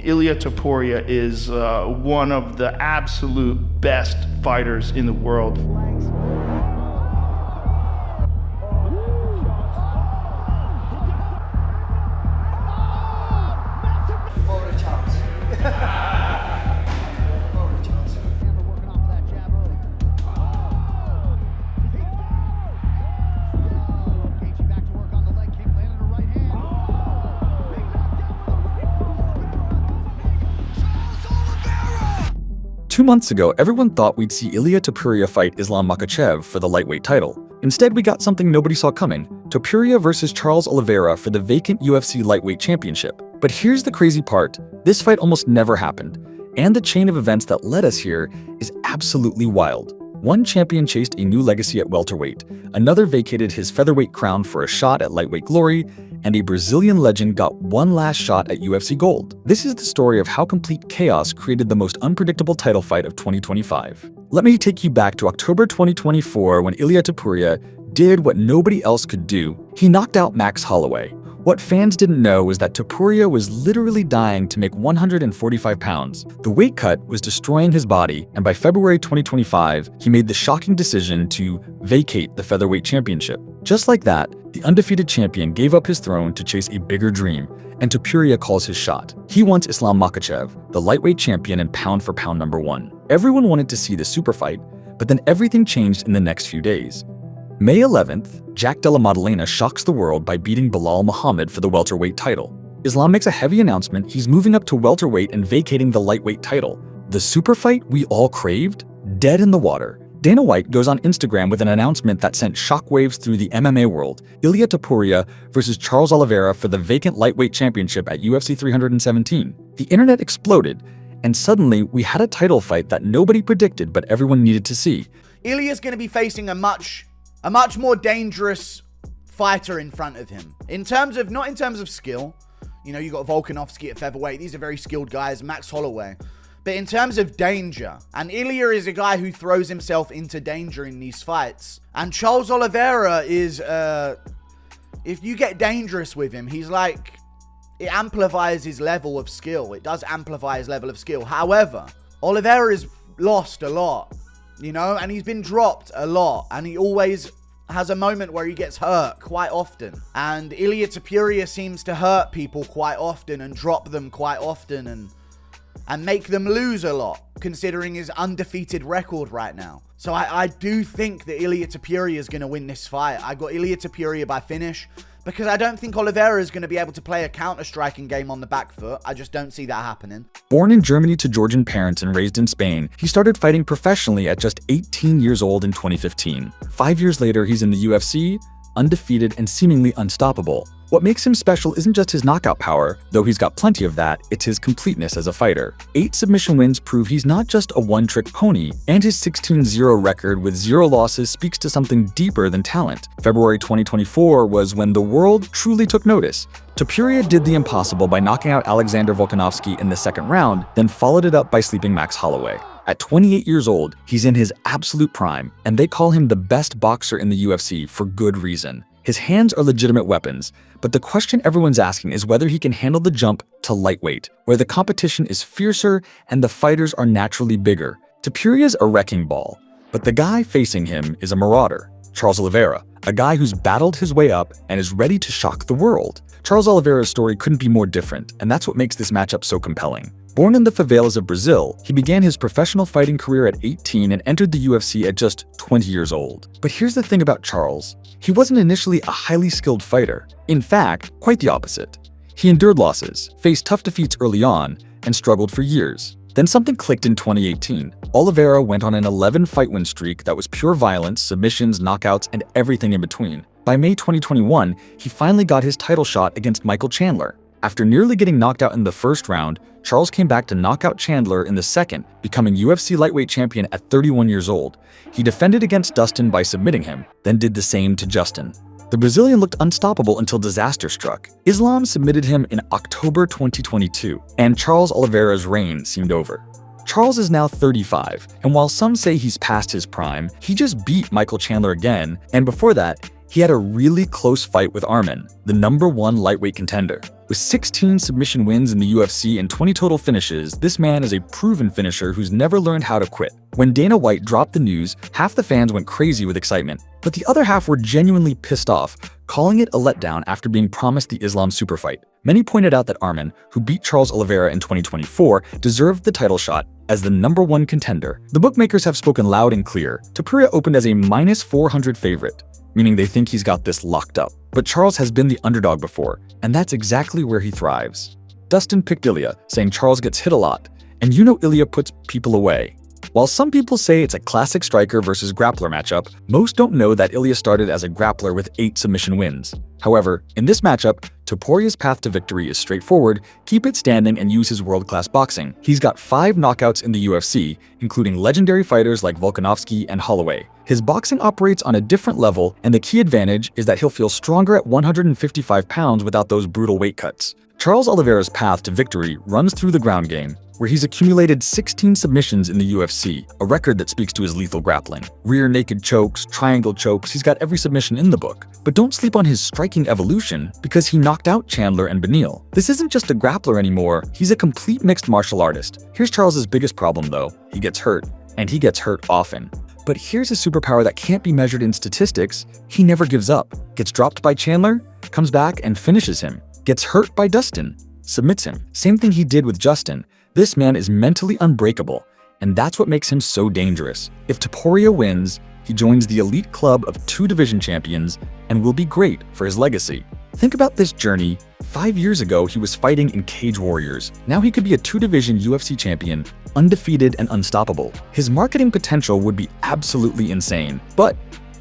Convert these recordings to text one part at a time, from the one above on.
Ilia Topuria is one of the absolute best fighters in the world. Two months ago, everyone thought we'd see Ilia Topuria fight Islam Makhachev for the lightweight title. Instead, we got something nobody saw coming: Topuria versus Charles Oliveira for the vacant UFC lightweight championship. But here's the crazy part: this fight almost never happened, and the chain of events that led us here is absolutely wild. One champion chased a new legacy at welterweight, another vacated his featherweight crown for a shot at lightweight glory, and a Brazilian legend got one last shot at UFC gold. This is the story of how complete chaos created the most unpredictable title fight of 2025. Let me take you back to October 2024 when Ilia Topuria did what nobody else could do. He knocked out Max Holloway. What fans didn't know was that Topuria was literally dying to make 145 pounds. The weight cut was destroying his body, and by February 2025, he made the shocking decision to vacate the featherweight championship. Just like that, the undefeated champion gave up his throne to chase a bigger dream, and Topuria calls his shot. He wants Islam Makhachev, the lightweight champion and pound-for-pound #1. Everyone wanted to see the super fight, but then everything changed in the next few days. May 11th, Jack Della Maddalena shocks the world by beating Belal Muhammad for the welterweight title. Islam makes a heavy announcement he's moving up to welterweight and vacating the lightweight title. The super fight we all craved? Dead in the water. Dana White goes on Instagram with an announcement that sent shockwaves through the MMA world: Ilia Topuria versus Charles Oliveira for the vacant lightweight championship at UFC 317. The internet exploded, and suddenly we had a title fight that nobody predicted but everyone needed to see. Ilia's going to be facing a much more dangerous fighter in front of him. Not in terms of skill. You know, you got Volkanovski at featherweight. These are very skilled guys. Max Holloway. But in terms of danger, and Ilia is a guy who throws himself into danger in these fights. And Charles Oliveira is, if you get dangerous with him, he's like, it amplifies his level of skill. It does amplify his level of skill. However, Oliveira has lost a lot, you know, and he's been dropped a lot, and he always has a moment where he gets hurt quite often. And Ilia Topuria seems to hurt people quite often and drop them quite often and make them lose a lot, considering his undefeated record right now. So I do think that Ilia Topuria is going to win this fight. I got Ilia Topuria by finish, because I don't think Oliveira is going to be able to play a counter-striking game on the back foot. I just don't see that happening. Born in Germany to Georgian parents and raised in Spain, he started fighting professionally at just 18 years old in 2015. 5 years later, he's in the UFC, undefeated and seemingly unstoppable. What makes him special isn't just his knockout power, though he's got plenty of that, it's his completeness as a fighter. 8 submission wins prove he's not just a one-trick pony, and his 16-0 record with 0 losses speaks to something deeper than talent. February 2024 was when the world truly took notice. Topuria did the impossible by knocking out Alexander Volkanovski in the second round, then followed it up by sleeping Max Holloway. At 28 years old, he's in his absolute prime, and they call him the best boxer in the UFC for good reason. His hands are legitimate weapons, but the question everyone's asking is whether he can handle the jump to lightweight, where the competition is fiercer and the fighters are naturally bigger. Topuria's a wrecking ball, but the guy facing him is a marauder, Charles Oliveira, a guy who's battled his way up and is ready to shock the world. Charles Oliveira's story couldn't be more different, and that's what makes this matchup so compelling. Born in the favelas of Brazil, he began his professional fighting career at 18 and entered the UFC at just 20 years old. But here's the thing about Charles. He wasn't initially a highly skilled fighter. In fact, quite the opposite. He endured losses, faced tough defeats early on, and struggled for years. Then something clicked in 2018. Oliveira went on an 11-fight win streak that was pure violence, submissions, knockouts, and everything in between. By May 2021, he finally got his title shot against Michael Chandler. After nearly getting knocked out in the first round, Charles came back to knock out Chandler in the second, becoming UFC lightweight champion at 31 years old. He defended against Dustin by submitting him, then did the same to Justin. The Brazilian looked unstoppable until disaster struck. Islam submitted him in October 2022, and Charles Oliveira's reign seemed over. Charles is now 35, and while some say he's past his prime, he just beat Michael Chandler again, and before that, He had a really close fight with Arman, the #1 lightweight contender. With 16 submission wins in the UFC and 20 total finishes, this man is a proven finisher who's never learned how to quit. When Dana White dropped the news, half the fans went crazy with excitement, but the other half were genuinely pissed off, calling it a letdown after being promised the Islam super fight. Many pointed out that Arman, who beat Charles Oliveira in 2024, deserved the title shot as the #1 contender. The bookmakers have spoken loud and clear. Topuria opened as a -400 favorite, meaning they think he's got this locked up. But Charles has been the underdog before, and that's exactly where he thrives. Dustin picked Ilia, saying Charles gets hit a lot, and you know Ilia puts people away. While some people say it's a classic striker versus grappler matchup, most don't know that Ilia started as a grappler with 8 submission wins. However, in this matchup, Topuria's path to victory is straightforward: keep it standing and use his world-class boxing. He's got 5 knockouts in the UFC, including legendary fighters like Volkanovski and Holloway. His boxing operates on a different level, and the key advantage is that he'll feel stronger at 155 pounds without those brutal weight cuts. Charles Oliveira's path to victory runs through the ground game, where he's accumulated 16 submissions in the UFC, a record that speaks to his lethal grappling. Rear naked chokes, triangle chokes, he's got every submission in the book. But don't sleep on his striking evolution, because he knocked out Chandler and Beneil. This isn't just a grappler anymore, he's a complete mixed martial artist. Here's Charles's biggest problem though: he gets hurt, and he gets hurt often. But here's a superpower that can't be measured in statistics: he never gives up. Gets dropped by Chandler, comes back and finishes him. Gets hurt by Dustin, submits him. Same thing he did with Justin. This man is mentally unbreakable, and that's what makes him so dangerous. If Topuria wins, he joins the elite club of 2 division champions and will be great for his legacy. Think about this journey. 5 years ago, he was fighting in Cage Warriors. Now he could be a 2-division UFC champion, undefeated and unstoppable. His marketing potential would be absolutely insane. But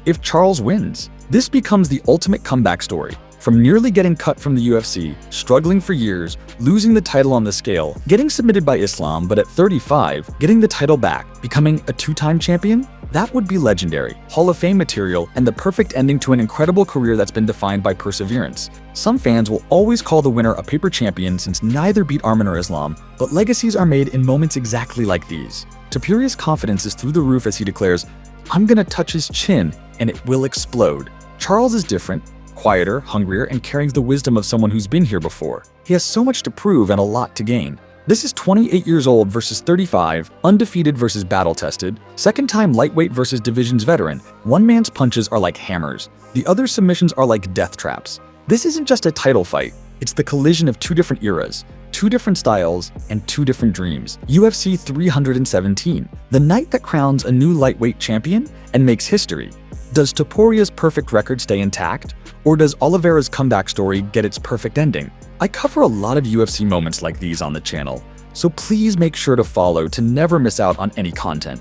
if Charles wins, this becomes the ultimate comeback story. From nearly getting cut from the UFC, struggling for years, losing the title on the scale, getting submitted by Islam, but at 35, getting the title back, becoming a 2-time champion? That would be legendary, Hall of Fame material, and the perfect ending to an incredible career that's been defined by perseverance. Some fans will always call the winner a paper champion since neither beat Arman or Islam, but legacies are made in moments exactly like these. Topuria's confidence is through the roof as he declares, "I'm gonna touch his chin, and it will explode." Charles is different. Quieter, hungrier, and carries the wisdom of someone who's been here before. He has so much to prove and a lot to gain. This is 28 years old versus 35, undefeated versus battle-tested, second-time lightweight versus divisions veteran. One man's punches are like hammers. The other's submissions are like death traps. This isn't just a title fight. It's the collision of 2 different eras, 2 different styles, and 2 different dreams. UFC 317, the night that crowns a new lightweight champion and makes history. Does Topuria's perfect record stay intact? Or does Oliveira's comeback story get its perfect ending? I cover a lot of UFC moments like these on the channel, so please make sure to follow to never miss out on any content.